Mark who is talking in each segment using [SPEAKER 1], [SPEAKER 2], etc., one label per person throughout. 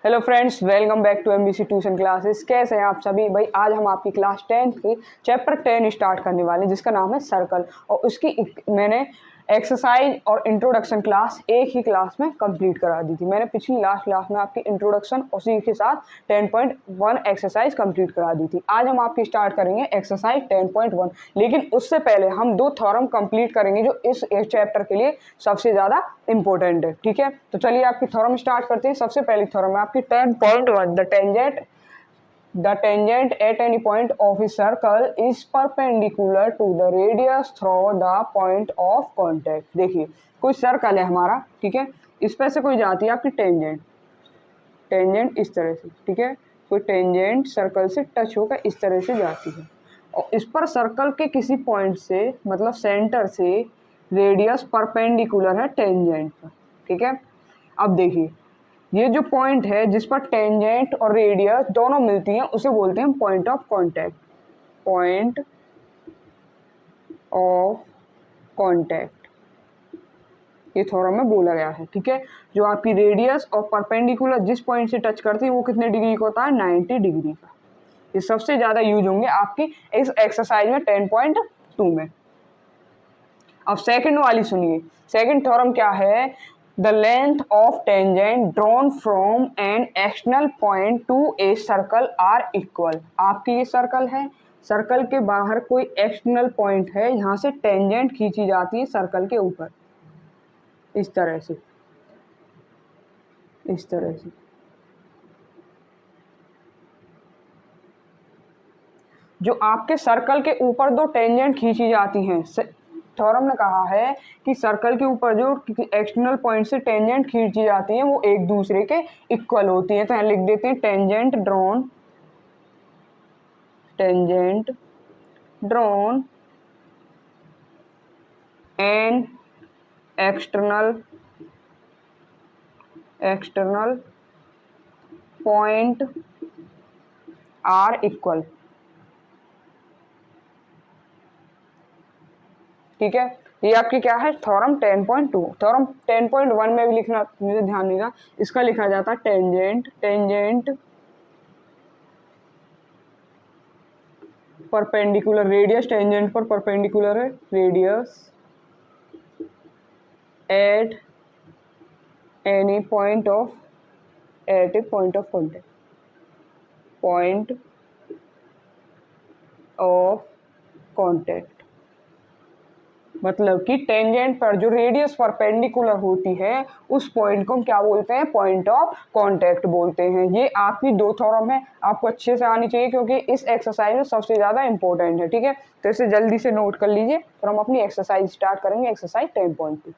[SPEAKER 1] Hello friends, welcome back to MBC tuition classes. कैसे हैं आप सभी भाई। आज हम आपकी क्लास 10 की चैप्टर 10 स्टार्ट करने वाले हैं जिसका नाम है सर्कल। और उसकी मैंने एक्सरसाइज और इंट्रोडक्शन क्लास एक ही क्लास में कंप्लीट करा दी थी। मैंने पिछली लास्ट क्लास में आपकी इंट्रोडक्शन उसी के साथ 10.1 एक्सरसाइज कंप्लीट करा दी थी। आज हम आपकी स्टार्ट करेंगे एक्सरसाइज 10.1, लेकिन उससे पहले हम दो थ्योरम कंप्लीट करेंगे जो इस एक चैप्टर के लिए सबसे ज़्यादा इंपॉर्टेंट है। ठीक है, तो चलिए आपकी थ्योरम स्टार्ट करते हैं। सबसे पहली थ्योरम है आपकी 10.1, The tangent at any point of a circle is perpendicular to the radius through the point of contact। देखिए, कोई सर्कल है हमारा, ठीक है, इस पर से कोई जाती है आपकी टेंजेंट। टेंजेंट इस तरह से, ठीक है, कोई टेंजेंट सर्कल से टच होकर इस तरह से जाती है और इस पर सर्कल के किसी पॉइंट से, मतलब सेंटर से, रेडियस परपेंडिकुलर है टेंजेंट पर। ठीक है, अब देखिए, ये जो पॉइंट है जिस पर टेंजेंट और रेडियस दोनों मिलती हैं उसे बोलते हैं point of contact. Point of contact ये थ्योरम में बोला गया है। ठीक है, जो आपकी रेडियस और परपेंडिकुलर जिस पॉइंट से टच करती है वो कितने डिग्री का होता है? 90 डिग्री का। ये सबसे ज्यादा यूज होंगे आपकी इस एक्सरसाइज में 10.2 में। अब सेकंड वाली सुनिए। सेकंड थ्योरम क्या है? The length of tangent drawn from an external point to a circle are equal। आपकी ये सर्कल है, सर्कल के बाहर कोई एक्सटर्नल पॉइंट है, यहाँ से टेंजेंट खींची जाती है सर्कल के ऊपर इस तरह से, इस तरह से। जो आपके सर्कल के ऊपर दो टेंजेंट खींची जाती हैं, थ्योरम ने कहा है कि सर्कल के ऊपर जो एक्सटर्नल पॉइंट से टेंजेंट खींची जाती हैं वो एक दूसरे के इक्वल होती हैं। तो यहाँ लिख देते हैं tangent drawn an external point are equal. ठीक है, ये आपकी क्या है? थ्योरम 10.2। थ्योरम 10.1 में भी लिखना, मुझे ध्यान देगा, इसका लिखा जाता है टेंजेंट परपेंडिकुलर। रेडियस टेंजेंट पर परपेंडिकुलर है, radius at any point of at a point of contact. Point of contact मतलब कि टेंजेंट पर जो रेडियस परपेंडिकुलर होती है उस पॉइंट को हम क्या बोलते हैं? पॉइंट ऑफ कांटेक्ट बोलते हैं। ये आपकी दो थ्योरम है, आपको अच्छे से आनी चाहिए क्योंकि इस एक्सरसाइज में सबसे ज्यादा इंपॉर्टेंट है। ठीक है, तो इसे जल्दी से नोट कर लीजिए। तो हम अपनी एक्सरसाइज स्टार्ट करेंगे, एक्सरसाइज 10.2।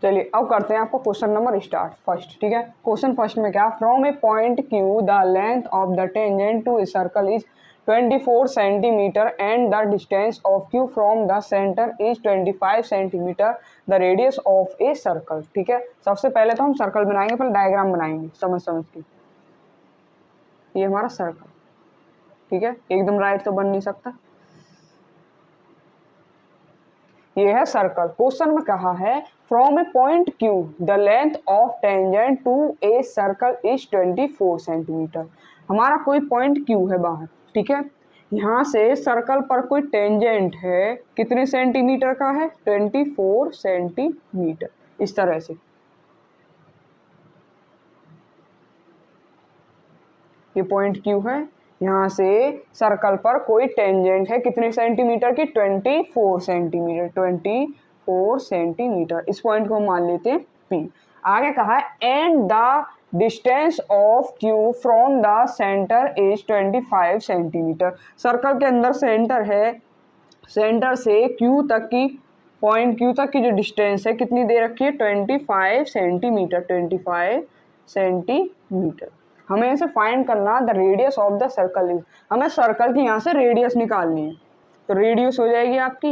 [SPEAKER 1] चलिए अब करते हैं आपको क्वेश्चन नंबर स्टार्ट फर्स्ट। ठीक है, क्वेश्चन फर्स्ट में क्या? From a point Q the length of the tangent to a circle is 24 centimetre and the distance of Q from the centre is 25 centimetre the radius of a circle. ठीक है, सबसे पहले तो हम circle बनाएंगे, पहले डायग्राम बनाएंगे समझ के। ये हमारा सर्कल, ठीक है, एकदम राइट तो बन नहीं सकता। ये है सर्कल। क्वेश्चन में कहा है from a point Q the length of tangent to a circle is 24 centimetre. हमारा कोई पॉइंट क्यू है बाहर, ठीक है, यहाँ से सर्कल पर कोई टेंजेंट है, कितने सेंटीमीटर का है? 24 सेंटीमीटर, इस तरह से। ये पॉइंट क्यू है, यहाँ से सर्कल पर कोई टेंजेंट है, कितने सेंटीमीटर की? 24 सेंटीमीटर, 24 सेंटीमीटर। इस पॉइंट को हम मान लेते हैं P। आगे कहा है and the distance of Q from the centre is 25 centimetre. Circle के अंदर सेंटर है, सेंटर से Q तक की, पॉइंट Q तक की जो डिस्टेंस है कितनी दे रखी है? 25 सेंटीमीटर, 25 सेंटीमीटर। हमें इसे फाइंड करना the radius of the circle is. हमें सर्कल की यहाँ से रेडियस निकालनी है, तो रेडियस हो जाएगी आपकी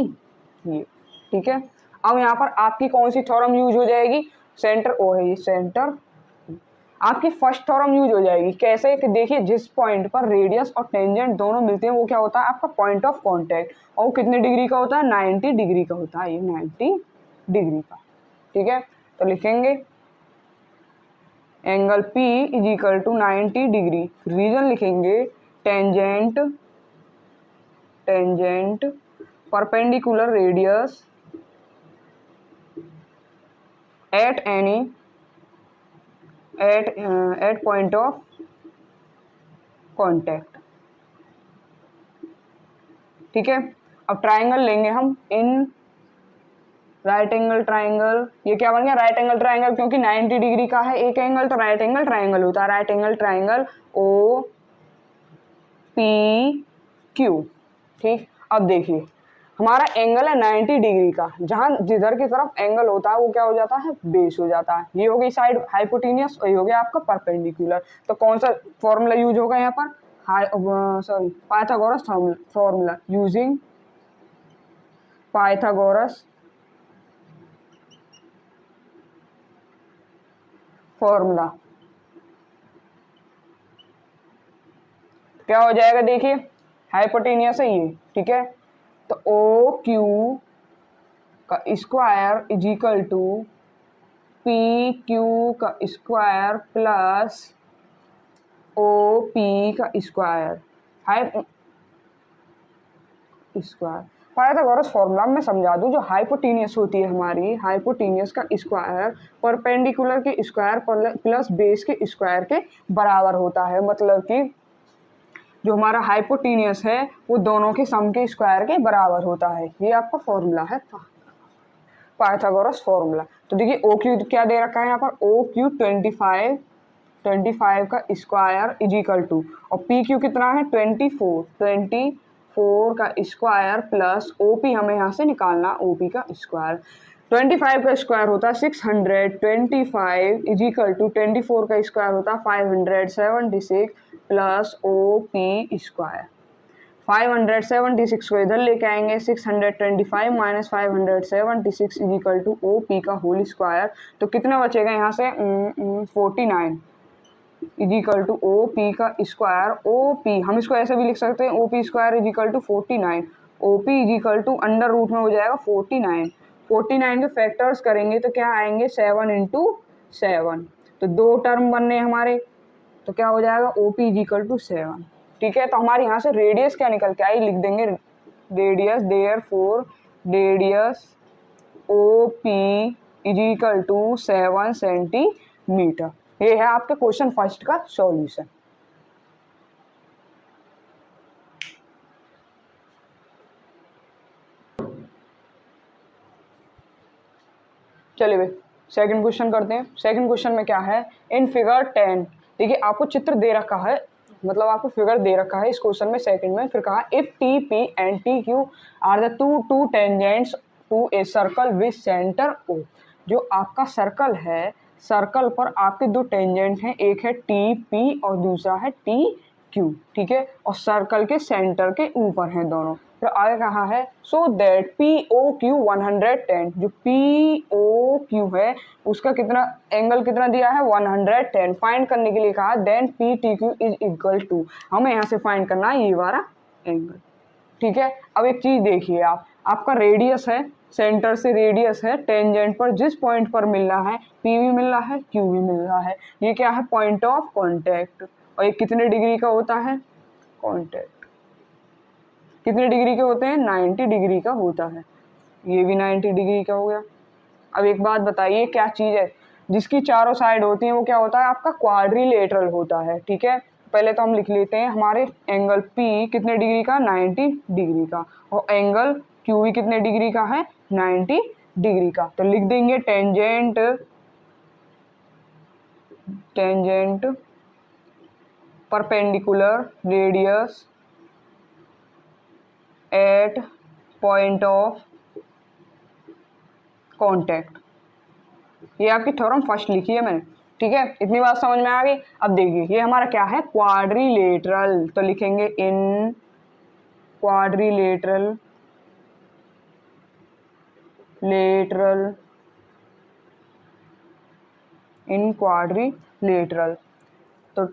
[SPEAKER 1] ये। ठीक है, अब यहाँ पर आपकी कौन सी थ्योरम यूज हो जाएगी? सेंटर ओ है ये सेंटर। आपकी फर्स्ट थ्योरम यूज हो जाएगी। कैसे कि देखिए जिस पॉइंट पर रेडियस और टेंजेंट दोनों मिलते हैं वो क्या होता है आपका पॉइंट ऑफ कांटेक्ट, और वो कितने डिग्री का होता है 90 डिग्री का होता है, ये 90 डिग्री का। ठीक है, तो लिखेंगे angle P is equal to 90 degree. Reason लिखेंगे tangent perpendicular radius at point of contact. ठीक है, अब ट्राइंगल लेंगे हम इन राइट एंगल ट्राइंगल। ये क्या बन गया राइट एंगल ट्राइंगल, क्योंकि 90 डिग्री का है एक एंगल तो राइट एंगल ट्राइंगल होता है। Right angle triangle O P Q. ठीक, अब देखिए हमारा एंगल है 90 डिग्री का, जहां जिधर की तरफ एंगल होता है वो क्या हो जाता है बेस हो जाता है। ये हो गई साइड हाइपोटेनियस और ये हो गया आपका परपेंडिकुलर। तो कौन सा फॉर्मूला यूज होगा यहाँ पर, Pythagoras formula, using Pythagoras formula. क्या हो जाएगा देखिए हाइपोटेनियस है ये। ठीक है, तो ओ क्यू का square is equal to P Q का स्क्वायर प्लस ओ पी का स्क्वायर स्क्वायर। पाइथागोरस फॉर्मूला में समझा दूं, जो हाइपोटेनियस होती है हमारी, हाइपोटेनियस का स्क्वायर परपेंडिकुलर के स्क्वायर प्लस बेस के स्क्वायर के बराबर होता है। मतलब कि जो हमारा हाइपोटेनियस है वो दोनों के सम के स्क्वायर के बराबर होता है। ये आपका फॉर्मूला है पाइथागोरस फॉर्मूला। तो देखिए ओ क्यू क्या दे रखा है यहाँ पर, ओ क्यू 25 का स्क्वायर इज इक्वल टू, और पी क्यू कितना है 24 का स्क्वायर प्लस ओ पी हमें यहाँ से निकालना ओ पी का स्क्वायर। 25 का स्क्वायर होता है 600, 25 इज इक्वल टू 24 का स्क्वायर होता है 576 प्लस ओ पी स्क्वायर। 576 को इधर लेके आएंगे, 625 minus 576 is equal to O P का होल स्क्वायर। तो कितना बचेगा यहाँ से 49 is equal to O P का स्क्वायर। ओ पी हम इसको ऐसे भी लिख सकते हैं, O P square is equal to 49, O P is equal to under root में हो जाएगा 49। 49 के फैक्टर्स करेंगे तो क्या आएंगे 7 इंटू 7, तो दो टर्म बनने हमारे, तो क्या हो जाएगा O P is equal to 7। ठीक है, तो हमारे यहाँ से रेडियस क्या निकल के आई, लिख देंगे radius therefore radius O P is equal to 7 centimetre. ये है आपके क्वेश्चन फर्स्ट का सॉल्यूशन। चलिए भाई सेकंड क्वेश्चन करते हैं। सेकंड क्वेश्चन में क्या है, इन फिगर 10, देखिए आपको चित्र दे रखा है, मतलब आपको फिगर दे रखा है इस क्वेश्चन में सेकंड में। फिर कहा if T P and T Q are the two tangents to a circle with centre O. जो आपका सर्कल है, सर्कल पर आपके दो टेंजेंट हैं, एक है टी पी और दूसरा है टी क्यू। ठीक है, और सर्कल के सेंटर के ऊपर हैं दोनों। फिर आगे कहा है so that P O Q 110, जो पी ओ क्यू है उसका कितना एंगल कितना दिया है 110। फाइंड करने के लिए कहा then P T Q is equal to, हमें यहाँ से फाइंड करना है ये वाला एंगल। ठीक है, अब एक चीज देखिए आपका रेडियस है, सेंटर से रेडियस है, टेंजेंट पर जिस पॉइंट पर मिल रहा है पी भी मिल रहा है क्यू भी मिल रहा है, ये क्या है पॉइंट ऑफ कॉन्टैक्ट। और ये कितने डिग्री का होता है कॉन्टैक्ट, कितने डिग्री के होते हैं 90 डिग्री का होता है। ये भी 90 डिग्री का हो गया। अब एक बात बताइए क्या चीज़ है जिसकी चारों साइड होती हैं वो क्या होता है आपका क्वाड्रिलेटरल होता है। ठीक है, पहले तो हम लिख लेते हैं हमारे एंगल P कितने डिग्री का 90 डिग्री का, और एंगल Q भी कितने डिग्री का है 90 डिग्री का। तो लिख देंगे tangent perpendicular radius at point of contact. ये आपकी थ्योरम फर्स्ट लिखी है मैंने। ठीक है, इतनी बात समझ में आ गई। अब देखिए ये हमारा क्या है क्वाड्रिलेटरल, तो लिखेंगे इन क्वाड्रिलेटरल इन क्वाड्रिलेटरल क्वाड्रिलेटरल, तो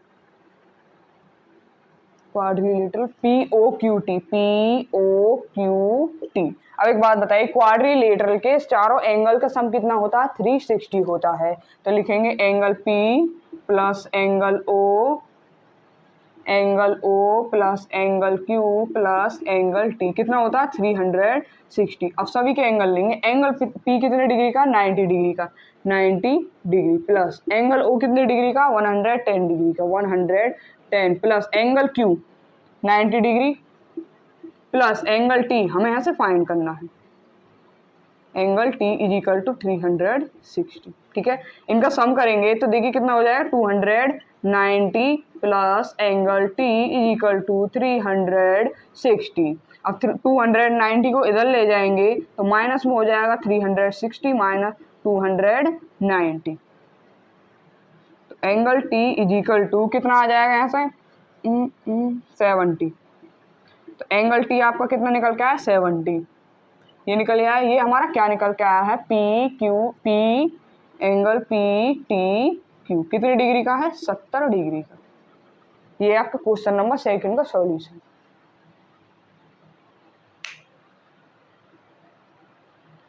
[SPEAKER 1] क्वाड्रिलेटरल POQT, POQT। अब एक बात बताइए, क्वाड्रिलेटरल के चारों एंगल का सम कितना होता है? 360 होता है। तो लिखेंगे angle P plus angle O, angle O plus angle Q plus angle T कितना होता है? 360। अब सभी के एंगल लेंगे। एंगल P कितने डिग्री का? 90 डिग्री का, 90 डिग्री प्लस एंगल O कितने डिग्री का? 110 डिग्री का, 110 plus angle Q 90 degree plus angle T हमें यहाँ से फाइंड करना है। Angle T is equal to 360। ठीक है, इनका सम करेंगे तो देखिए कितना हो जाएगा? 290 plus angle T is equal to 360। अब 290 को इधर ले जाएंगे तो माइनस में हो जाएगा 360 माइनस 290। तो angle T is equal to कितना आ जाएगा यहाँ से? 70। तो एंगल T आपका कितना निकल के आया? 70। ये निकल आया। ये हमारा क्या निकल के आया है? P एंगल PTQ कितने डिग्री का है? 70 डिग्री का। ये आपका क्वेश्चन नंबर 2 का सॉल्यूशन।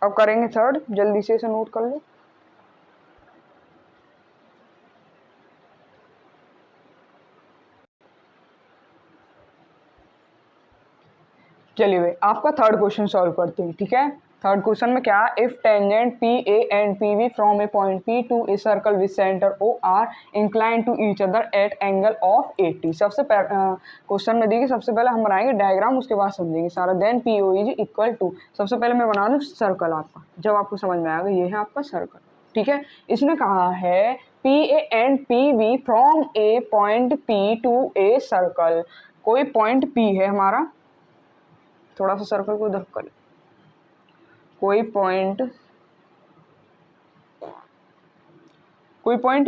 [SPEAKER 1] अब करेंगे 3rd, जल्दी से इसे नोट कर लो। चलिए भाई, आपका 3rd क्वेश्चन सॉल्व करते हैं। ठीक है, 3rd क्वेश्चन में क्या? If tangent PA and PB from a point P to a circle with centre O are incline to each other at angle of 80। सबसे क्वेश्चन में देखिए, सबसे पहले हम बनाएंगे डायग्राम, उसके बाद समझेंगे सारा। Then PO is equal to, सबसे पहले मैं बना दूँ सर्कल आपका, जब आपको समझ में आएगा। ये है आपका सर्कल। ठीक है, इसने कहा है PA and PB from a point P to a circle. कोई पॉइंट P है हमारा, थोड़ा सा सर्कल को इधर कर, कोई पॉइंट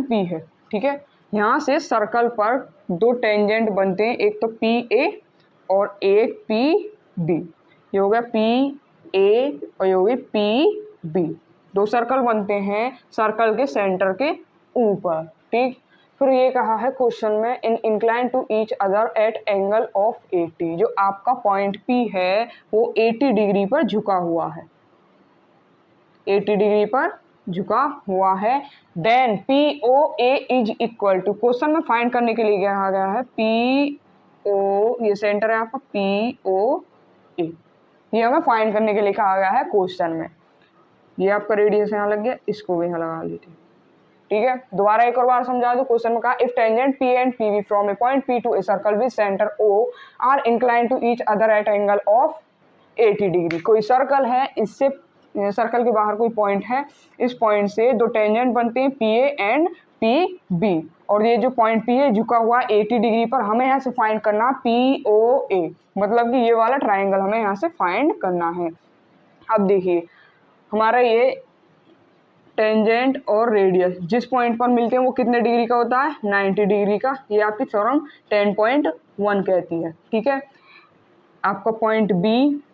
[SPEAKER 1] P है। ठीक है, यहाँ से सर्कल पर दो टेंजेंट बनते हैं, एक तो PA और एक PB। ये हो गया PA और ये हो गई PB। दो सर्कल बनते हैं सर्कल के सेंटर के ऊपर। ठीक, फिर ये कहा है क्वेश्चन में इन incline to each other at angle of 80। जो आपका पॉइंट P है वो 80 डिग्री पर झुका हुआ है, 80 डिग्री पर झुका हुआ है। Then POA is equal to, question में फाइंड करने के लिए कहा गया है PO, ये सेंटर है आपका POA, ये हमें फाइंड करने के लिए कहा गया है क्वेश्चन में। ये आपका रेडियस यहाँ लग गया, इसको भी यहाँ लगा लीजिए। ठीक है, दोबारा एक और बार समझा दो। क्वेश्चन में कहा if tangent P and PB from a point P to a circle with centre O are incline to each other at angle of 80 degree. कोई सर्कल है, इससे सर्कल के बाहर कोई पॉइंट है, इस पॉइंट से दो टेंजेंट बनते हैं PA एंड PB, और ये जो पॉइंट P है झुका हुआ 80 डिग्री पर। हमें यहाँ से फाइंड करना POA, मतलब कि ये वाला ट्राइंगल हमें यहाँ से फाइंड करना है। अब देखिए हमारा ये टेंजेंट और रेडियस जिस पॉइंट पर मिलते हैं वो कितने डिग्री का होता है? 90 डिग्री का। ये आपकी थ्योरम 10.1 कहती है। ठीक है, आपका पॉइंट B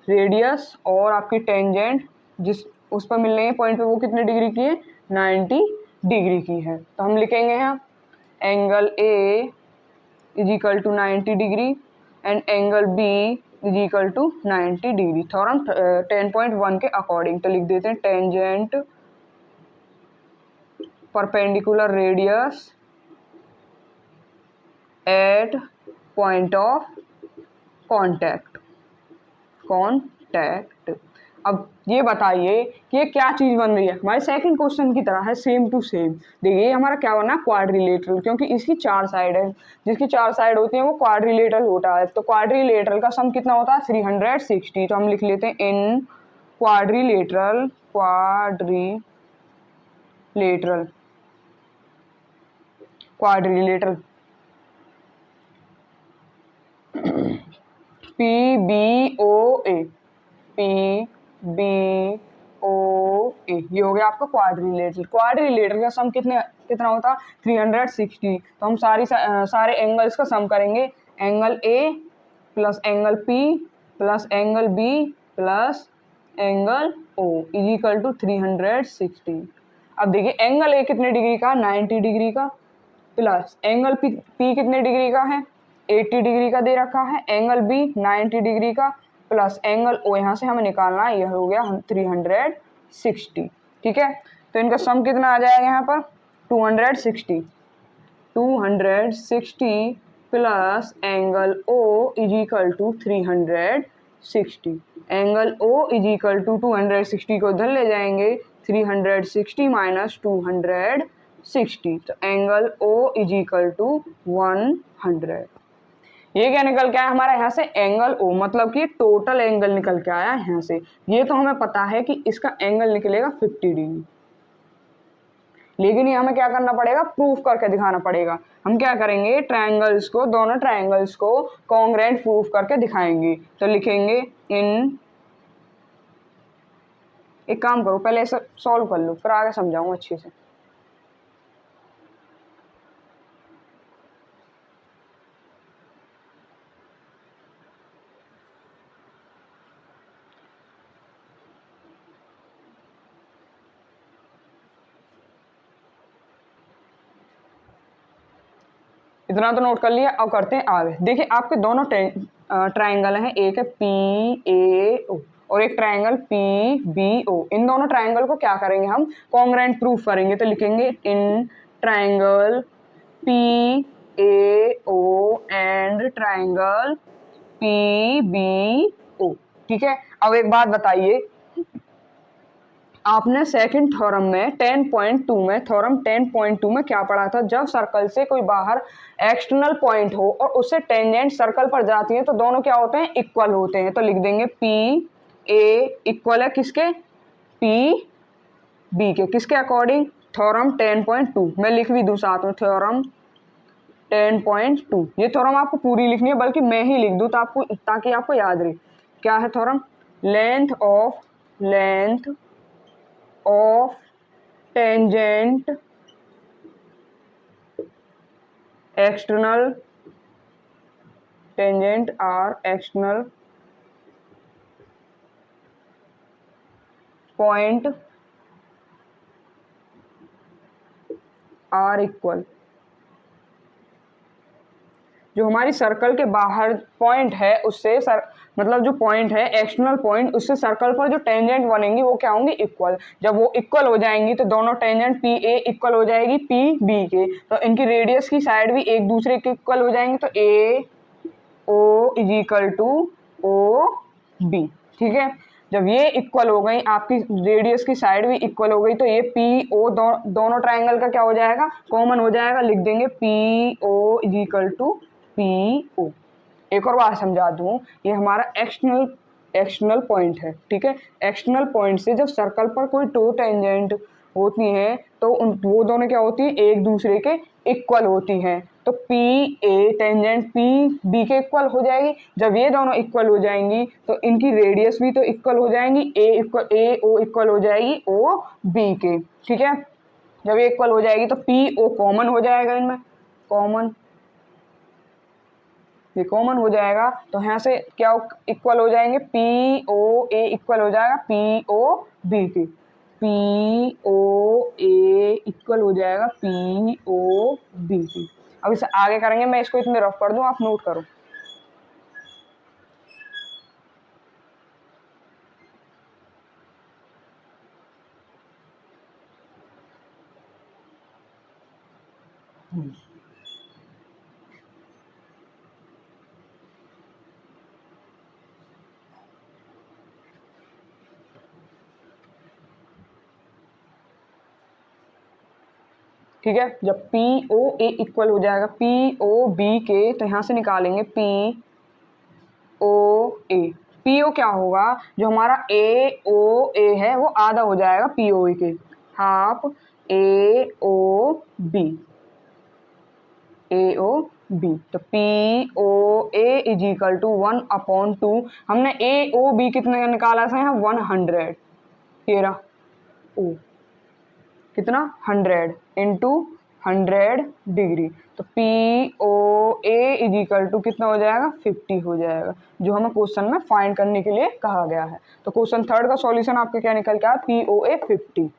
[SPEAKER 1] रेडियस और आपकी टेंजेंट जिस उस पर मिल रही है पॉइंट पे वो कितने डिग्री की है? 90 डिग्री की है। तो हम लिखेंगे यहाँ angle A is equal to 90 degree and angle B is equal to 90 degree, theorem 10.1 के अकॉर्डिंग। तो लिख देते हैं tangent perpendicular radius at point of contact. अब ये बताइए कि ये क्या चीज़ बन रही है? हमारे सेकंड क्वेश्चन की तरह है, सेम टू सेम। देखिए हमारा क्या बना? क्वाड्रिलेटरल, क्योंकि इसकी 4 साइड है, जिसकी 4 साइड होती है वो क्वाड्रिलेटरल होता है। तो क्वाड्रिलेटरल का सम कितना होता है? 360। तो हम लिख लेते हैं इन क्वाड्रिलेटरल PBOA, ये हो गया आपका क्वाड्रिलेटरल का सम कितना होता है? 360। तो हम सारे एंगल्स का सम करेंगे। Angle A plus angle P plus angle B plus angle O is equal to 360। अब देखिए एंगल A कितने डिग्री का? 90 डिग्री का। प्लस एंगल पी कितने डिग्री का है, 80 डिग्री का दे रखा है, एंगल बी 90 डिग्री का, प्लस एंगल ओ यहाँ से हमें निकालना है, यह हो गया 360। ठीक है, तो इनका सम कितना आ जाएगा यहाँ पर 260 plus angle O is equal to 360। Angle O is equal to 260 को उधर ले जाएंगे, 360 माइनस 260, तो angle O is equal to 100। ये क्या निकल के आया हमारा यहाँ से, एंगल ओ, मतलब कि टोटल एंगल निकल के आया यहाँ से। ये तो हमें पता है कि इसका एंगल निकलेगा 50 डिग्री, लेकिन ये हमें क्या करना पड़ेगा, प्रूफ करके दिखाना पड़ेगा। हम क्या करेंगे, ट्रायंगल्स को, दोनों ट्रायंगल्स को कॉन्ग्रुएंट प्रूफ करके दिखाएंगे। तो लिखेंगे इन, एक काम करो पहले इसे सॉल्व कर लो, फिर आगे समझाऊंगा अच्छे से। इतना तो नोट कर लिया, अब करते हैं आगे। देखिए आपके दोनों ट्रायंगल हैं, एक है पी ए ओ और एक ट्रायंगल पी बी ओ। इन दोनों ट्रायंगल को क्या करेंगे, हम कॉन्ग्रुएंट प्रूफ करेंगे। तो लिखेंगे in triangle P A O and triangle P B O. ठीक है, अब एक बात बताइए, आपने सेकंड थ्योरम में 10.2 में, थ्योरम 10.2 में क्या पढ़ा था, जब सर्कल से कोई बाहर एक्सटर्नल पॉइंट हो और उससे टेंजेंट सर्कल पर जाती है तो दोनों क्या होते हैं, इक्वल होते हैं। तो लिख देंगे पी ए इक्वल है किसके, पी बी के, किसके अकॉर्डिंग, थ्योरम 10.2। मैं लिख भी दूं साथ में थ्योरम 10.2। ये थ्योरम आपको पूरी लिखनी है, बल्कि मैं ही लिख दूं तो आपको, ताकि आपको याद रहे। क्या है theorem, length of tangent external point are equal। जो हमारी सर्कल के बाहर पॉइंट है उससे मतलब जो पॉइंट है एक्सटर्नल पॉइंट, उससे सर्कल पर जो टेंजेंट बनेंगी वो क्या होंगी, इक्वल। जब वो इक्वल हो जाएंगी तो दोनों टेंजेंट पी ए इक्वल हो जाएगी पी बी के, तो इनकी रेडियस की साइड भी एक दूसरे के इक्वल हो जाएंगे। तो A O is equal to O B. ठीक है, जब ये इक्वल हो गई, आपकी रेडियस की साइड भी इक्वल हो गई, तो ये पी ओ दोनों ट्राइंगल का क्या हो जाएगा, कॉमन हो जाएगा। लिख देंगे P O is equal to P O. एक और बात समझा दूं, ये हमारा एक्सटर्नल पॉइंट है। ठीक है, एक्सटर्नल पॉइंट से जब सर्कल पर कोई टू टेंजेंट होती हैं तो वो दोनों क्या होती हैं, एक दूसरे के इक्वल होती हैं। तो P A tangent P B के इक्वल हो जाएगी। जब ये दोनों इक्वल हो जाएंगी तो इनकी रेडियस भी तो इक्वल हो जाएंगी, ए ओ इक्वल हो जाएगी ओ बी के। ठीक है, जब ये इक्वल हो जाएगी तो पी ओ कॉमन हो जाएगा, इनमें कॉमन, ये कॉमन हो जाएगा। तो यहाँ से क्या इक्वल हो जाएंगे, पी ओ ए इक्वल हो जाएगा पी ओ बी के, पी ओ ए इक्वल हो जाएगा पी ओ बी की। अब इसे आगे करेंगे, मैं इसको इतने रफ कर दूं, आप नोट करो। ठीक है, जब पी ओ ए इक्वल हो जाएगा पी ओ बी के, तो यहाँ से निकालेंगे पी ओ ए। पी ओ क्या होगा, जो हमारा ए ओ ए है वो आधा हो जाएगा पी ओ ए के, half A O B, A O B. तो P O A is equal to 1/2। हमने ए ओ बी कितने निकाला था यहाँ, 100। ये रहा ओ, कितना 100 इंटू 100 डिग्री। तो P O A is equal to कितना हो जाएगा, 50 हो जाएगा, जो हमें क्वेश्चन में फाइंड करने के लिए कहा गया है। तो क्वेश्चन थर्ड का सॉल्यूशन आपका क्या निकल के आया, पी ओ ए 50।